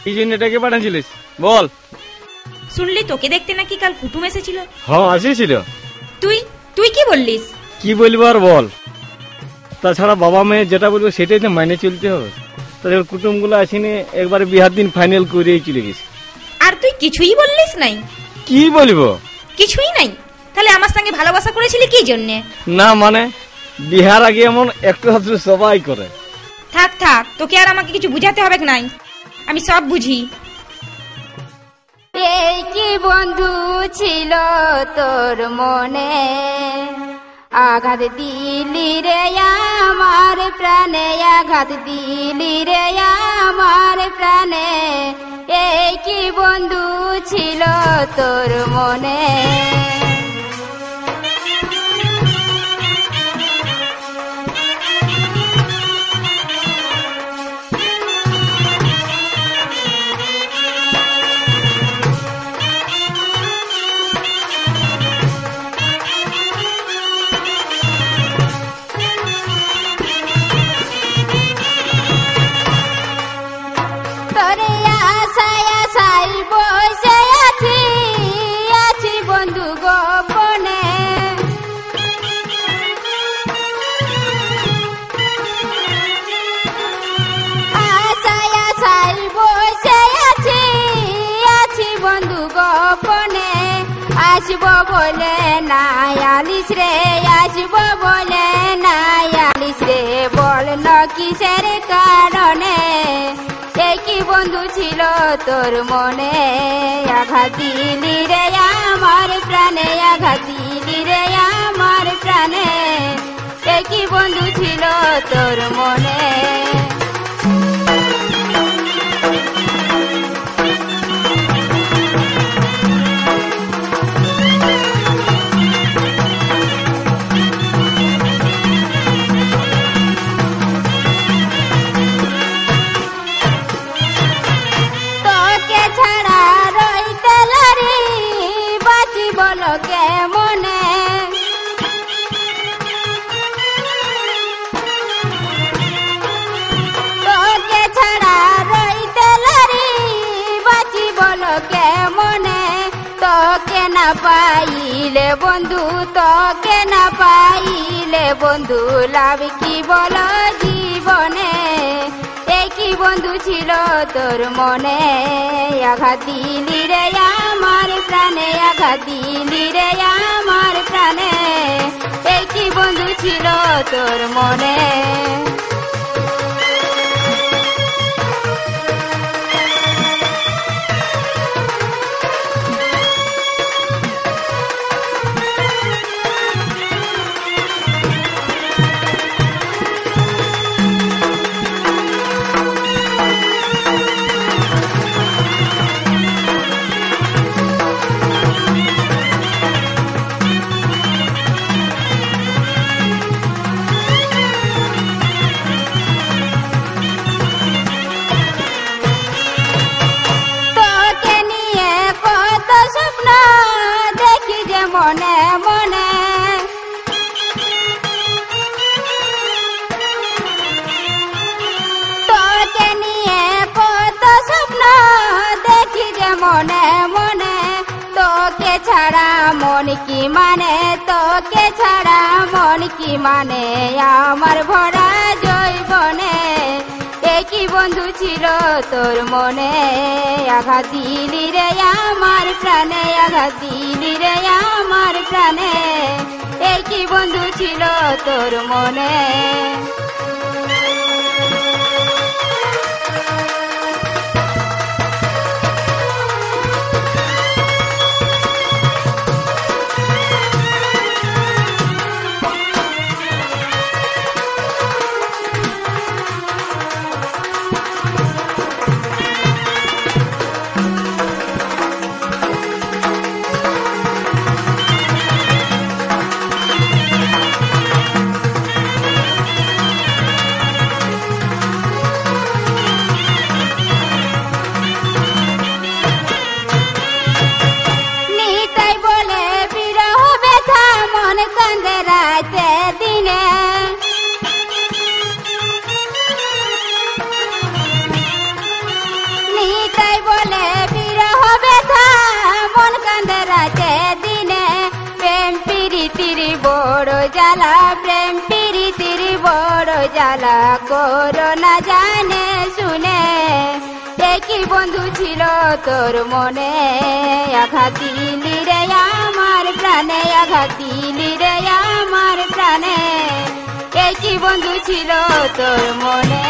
এই জন্য এটাকে পাঠাচ্ছিলিস বল। শুনলি তোকে দেখতে নাকি কাল কুটুম এসেছিল? হ্যাঁ আসেছিল। তুই তুই কি বললিস? কি বলবো আর বল, তাছাড়া বাবা মেয়ে যেটা বলবো সেটাই তো মাইনে চলতে হবে। তাদের কুটুম গুলো আসেনি, একবারে বিহার দিন ফাইনাল করেই চলে গেছে। আর তুই কিছুই বললিস নাই? কি বলবো, কিছুই নাই। তাহলে আমার সঙ্গে ভালোবাসা করেছিলি কি জন্যে? না মানে বিহার আগে এমন একটু হাতে সবাই করে। থাক থাক, তোকে আর আমাকে কিছু বুঝাতে হবে নাই, আমি সব বুঝি। এই কি বন্ধু ছিল তোর মনে, আঘাত দিলি রে আমার প্রাণে, আঘাত দিলি রে আমার প্রাণে। এই কি বন্ধু ছিল তোর মনে। আসব বলে নাই আলিস রে, আসব বলে নাই আলিস রে, বল না কিসের কারণে। এই কি বন্ধু ছিল তোর মনে, আঘাত দিলি রে আমার প্রাণে, আঘাত দিলি রে আমার প্রাণে। এই কি বন্ধু ছিল তোর মনে। তোকে না পাইলে বন্ধু, তোকে না পাইলে বন্ধু, লাভ কি বল জীবনে। এই কি বন্ধু ছিল তোর মনে, আঘাত দিলি রে আমার প্রাণে, আঘাত দিলি রে আমার প্রাণে। এই কি বন্ধু ছিল তোর মনে। মনে মনে তোকে নিয়ে কত স্বপ্ন দেখি যে মনে মনে। তোকে ছাড়া মন কি মানে, তোকে ছাড়া মন কি মানে, আমার ভরা জৈবনে। কি বন্ধু ছিল তোর মনে, আঘাত দিলি রে আমার প্রাণে, আঘাত দিলি রে আমার প্রাণে। এই কি বন্ধু ছিল তোর মনে। নিতাই প্রীতির বড় জ্বালা, প্রেম প্রীতির বড় জ্বালা, করো না জানে শুনে। একই বন্ধু ছিল তোর মনে, আঘাত দিলি রে আমার প্রাণে, আঘাত দিলি রে আমার প্রাণে। একই বন্ধু ছিল তোর মনে।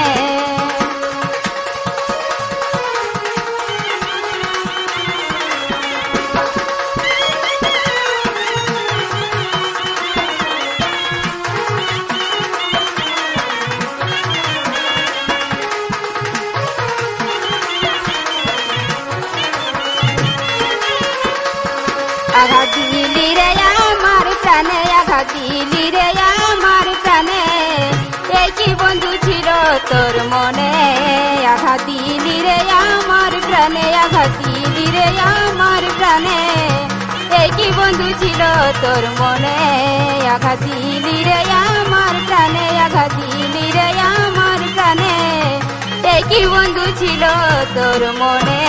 আঘাত দিলি রে আমার প্রাণে, আঘাত দিলি রে আমার প্রাণে। একই বন্ধু ছিল তোর মনে, আঘাত দিলি রে আমার প্রাণে, আঘাত দিলি রে আমার প্রাণে। একই বন্ধু ছিল তোর মনে, আঘাত দিলি রে আমার প্রাণে, আঘাত দিলি রে আমার প্রাণে। একই বন্ধু ছিল তোর মনে।